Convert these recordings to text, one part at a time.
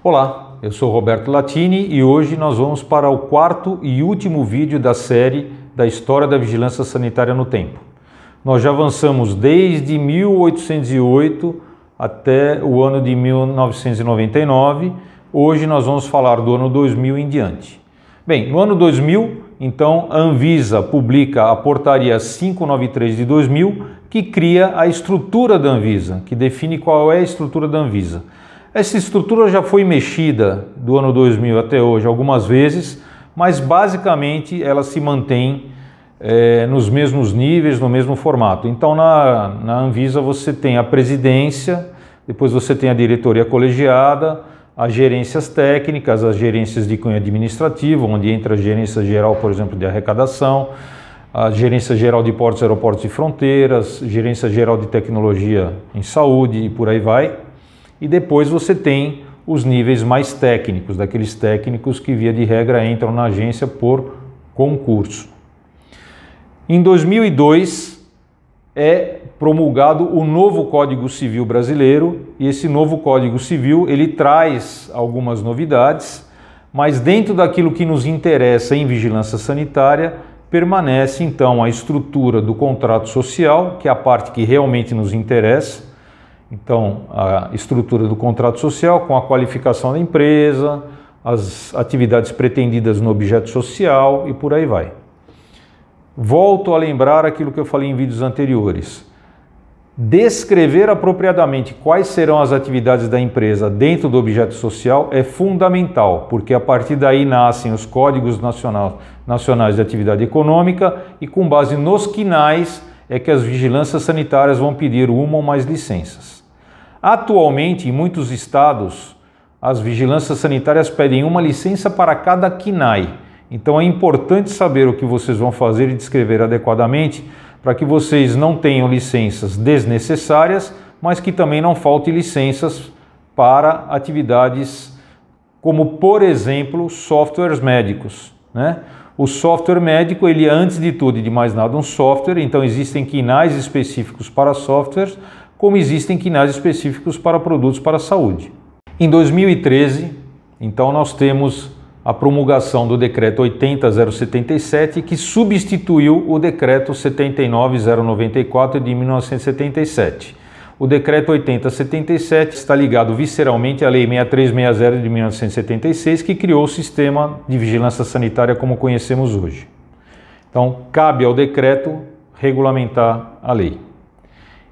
Olá, eu sou Roberto Latini e hoje nós vamos para o quarto e último vídeo da série da história da vigilância sanitária no tempo. Nós já avançamos desde 1808 até o ano de 1999, hoje nós vamos falar do ano 2000 em diante. Bem, no ano 2000, então, a Anvisa publica a Portaria 593 de 2000, que cria a estrutura da Anvisa, que define qual é a estrutura da Anvisa. Essa estrutura já foi mexida do ano 2000 até hoje algumas vezes, mas basicamente ela se mantém nos mesmos níveis, no mesmo formato. Então na Anvisa você tem a presidência, depois você tem a diretoria colegiada, as gerências técnicas, as gerências de cunho administrativo, onde entra a gerência geral, por exemplo, de arrecadação, a gerência geral de portos, aeroportos e fronteiras, gerência geral de tecnologia em saúde e por aí vai. E depois você tem os níveis mais técnicos, daqueles técnicos que via de regra entram na agência por concurso. Em 2002 é promulgado o novo Código Civil brasileiro e esse novo Código Civil ele traz algumas novidades, mas dentro daquilo que nos interessa em vigilância sanitária permanece então a estrutura do contrato social, que é a parte que realmente nos interessa. Então, a estrutura do contrato social com a qualificação da empresa, as atividades pretendidas no objeto social e por aí vai. Volto a lembrar aquilo que eu falei em vídeos anteriores. Descrever apropriadamente quais serão as atividades da empresa dentro do objeto social é fundamental, porque a partir daí nascem os códigos nacionais de atividade econômica e com base nos quinais é que as vigilâncias sanitárias vão pedir uma ou mais licenças. Atualmente, em muitos estados, as vigilâncias sanitárias pedem uma licença para cada quinai. Então é importante saber o que vocês vão fazer e descrever adequadamente para que vocês não tenham licenças desnecessárias, mas que também não falte licenças para atividades como, por exemplo, softwares médicos, né? O software médico, ele é antes de tudo e de mais nada um software, então existem quinais específicos para softwares, como existem quinais específicos para produtos para a saúde. Em 2013, então nós temos a promulgação do decreto 80.077, que substituiu o decreto 79.094 de 1977. O decreto 8077 está ligado visceralmente à lei 6360 de 1976, que criou o sistema de vigilância sanitária como conhecemos hoje. Então, cabe ao decreto regulamentar a lei.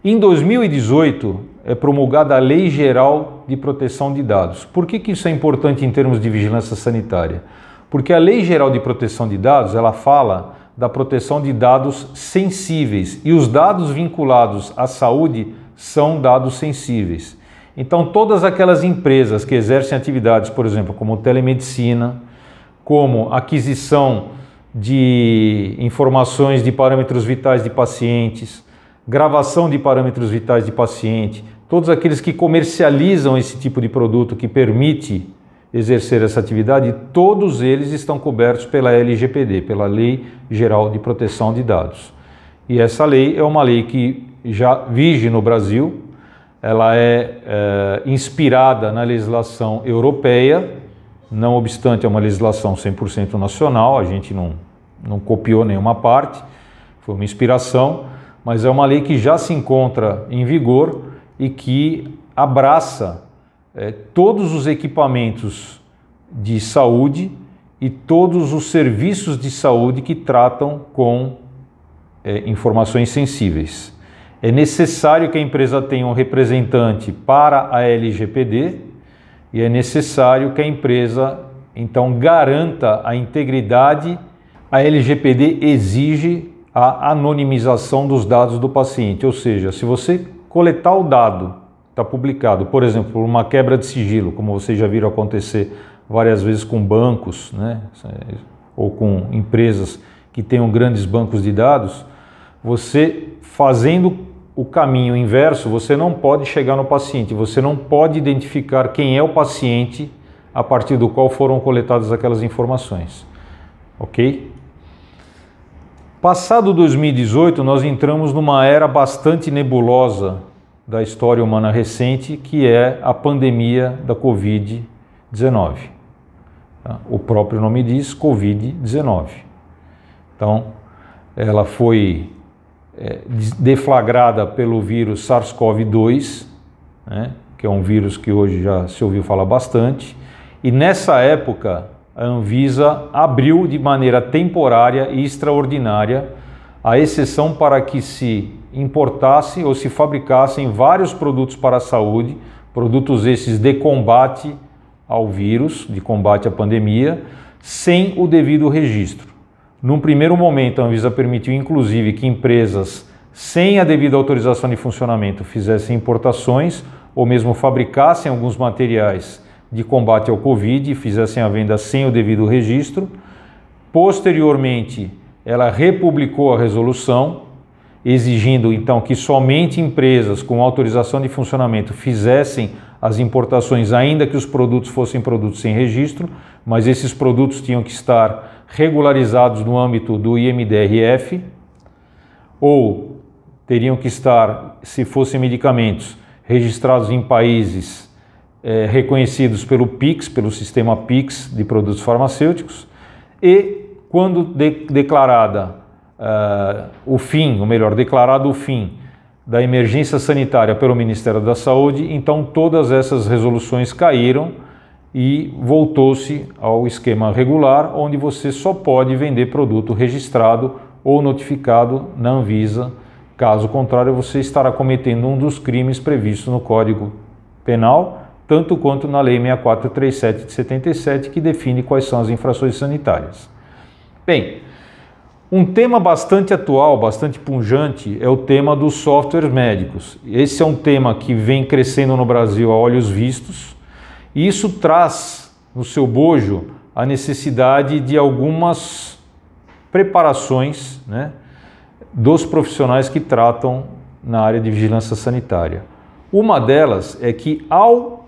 Em 2018, é promulgada a Lei Geral de Proteção de Dados. Por que isso é importante em termos de vigilância sanitária? Porque a Lei Geral de Proteção de Dados, ela fala da proteção de dados sensíveis e os dados vinculados à saúde são dados sensíveis. Então, todas aquelas empresas que exercem atividades, por exemplo, como telemedicina, como aquisição de informações de parâmetros vitais de pacientes, gravação de parâmetros vitais de paciente, todos aqueles que comercializam esse tipo de produto que permite exercer essa atividade, todos eles estão cobertos pela LGPD, pela Lei Geral de Proteção de Dados. E essa lei é uma lei que já vige no Brasil, ela é inspirada na legislação europeia, não obstante é uma legislação 100% nacional, a gente não copiou nenhuma parte, foi uma inspiração, mas é uma lei que já se encontra em vigor e que abraça todos os equipamentos de saúde e todos os serviços de saúde que tratam com informações sensíveis. É necessário que a empresa tenha um representante para a LGPD e é necessário que a empresa, então, garanta a integridade. A LGPD exige a anonimização dos dados do paciente, ou seja, se você coletar o dado, está publicado, por exemplo, por uma quebra de sigilo, como vocês já viram acontecer várias vezes com bancos, né, ou com empresas que tenham grandes bancos de dados, você fazendo o caminho inverso, você não pode chegar no paciente, você não pode identificar quem é o paciente a partir do qual foram coletadas aquelas informações, ok? Passado 2018, nós entramos numa era bastante nebulosa da história humana recente, que é a pandemia da Covid-19. Tá? O próprio nome diz Covid-19. Então, ela foi deflagrada pelo vírus SARS-CoV-2, né, que é um vírus que hoje já se ouviu falar bastante, e nessa época a Anvisa abriu de maneira temporária e extraordinária a exceção para que se importasse ou se fabricassem vários produtos para a saúde, produtos esses de combate ao vírus, de combate à pandemia, sem o devido registro. Num primeiro momento, a Anvisa permitiu inclusive que empresas sem a devida autorização de funcionamento fizessem importações ou mesmo fabricassem alguns materiais de combate ao Covid e fizessem a venda sem o devido registro. Posteriormente, ela republicou a resolução, exigindo então que somente empresas com autorização de funcionamento fizessem as importações, ainda que os produtos fossem produtos sem registro, mas esses produtos tinham que estar regularizados no âmbito do IMDRF, ou teriam que estar, se fossem medicamentos, registrados em países reconhecidos pelo PIX, pelo sistema PIX de produtos farmacêuticos, e quando declarado o fim da emergência sanitária pelo Ministério da Saúde, então todas essas resoluções caíram e voltou-se ao esquema regular, onde você só pode vender produto registrado ou notificado na Anvisa. Caso contrário, você estará cometendo um dos crimes previstos no Código Penal, tanto quanto na Lei 6437 de 77, que define quais são as infrações sanitárias. Bem, um tema bastante atual, bastante pungente, é o tema dos softwares médicos. Esse é um tema que vem crescendo no Brasil a olhos vistos, e isso traz no seu bojo a necessidade de algumas preparações, né, dos profissionais que tratam na área de vigilância sanitária. Uma delas é que ao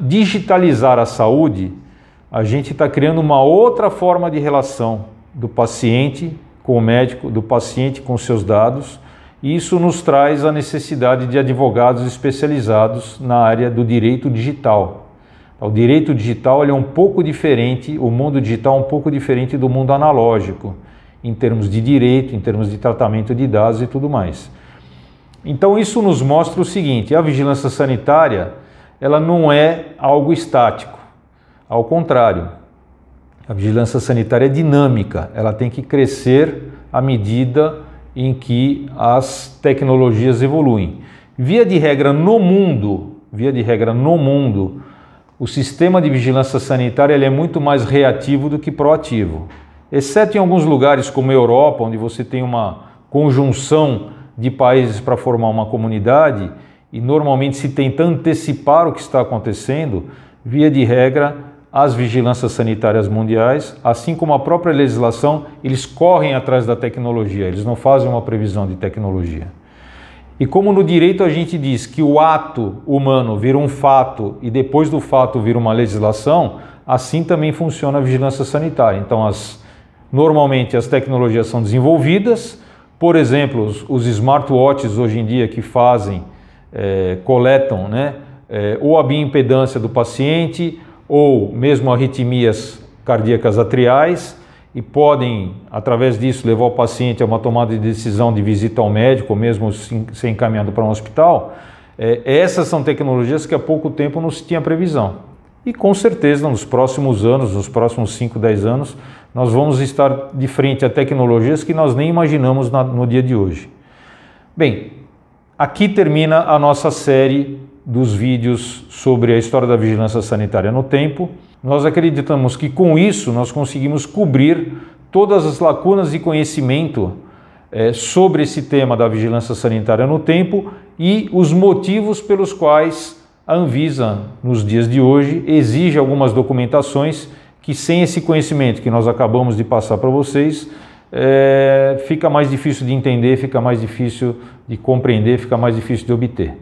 digitalizar a saúde, a gente está criando uma outra forma de relação do paciente com o médico, do paciente com seus dados, e isso nos traz a necessidade de advogados especializados na área do direito digital. O direito digital ele é um pouco diferente, o mundo digital é um pouco diferente do mundo analógico, em termos de direito, em termos de tratamento de dados e tudo mais. Então isso nos mostra o seguinte: a vigilância sanitária ela não é algo estático, ao contrário, a vigilância sanitária é dinâmica, ela tem que crescer à medida em que as tecnologias evoluem. Via de regra no mundo, o sistema de vigilância sanitária ele é muito mais reativo do que proativo, exceto em alguns lugares como a Europa, onde você tem uma conjunção de países para formar uma comunidade e normalmente se tenta antecipar o que está acontecendo. Via de regra, as vigilâncias sanitárias mundiais, assim como a própria legislação, eles correm atrás da tecnologia, eles não fazem uma previsão de tecnologia. E como no direito a gente diz que o ato humano vira um fato e depois do fato vira uma legislação, assim também funciona a vigilância sanitária. Então, normalmente as tecnologias são desenvolvidas, por exemplo, os smartwatches hoje em dia que coletam, né, ou a bioimpedância do paciente, ou mesmo arritmias cardíacas atriais, e podem, através disso, levar o paciente a uma tomada de decisão de visita ao médico, ou mesmo ser encaminhado para um hospital. Essas são tecnologias que há pouco tempo não se tinha previsão. E com certeza, nos próximos anos, nos próximos 5, 10 anos, nós vamos estar de frente a tecnologias que nós nem imaginamos no dia de hoje. Bem, aqui termina a nossa série dos vídeos sobre a história da vigilância sanitária no tempo. Nós acreditamos que com isso nós conseguimos cobrir todas as lacunas de conhecimento sobre esse tema da vigilância sanitária no tempo e os motivos pelos quais a Anvisa, nos dias de hoje, exige algumas documentações que, sem esse conhecimento que nós acabamos de passar para vocês, fica mais difícil de entender, fica mais difícil de compreender, fica mais difícil de obter.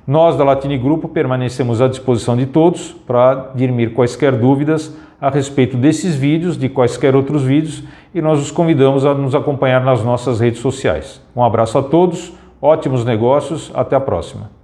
Nós da Latini Grupo permanecemos à disposição de todos para dirimir quaisquer dúvidas a respeito desses vídeos, de quaisquer outros vídeos, e nós os convidamos a nos acompanhar nas nossas redes sociais. Um abraço a todos, ótimos negócios, até a próxima.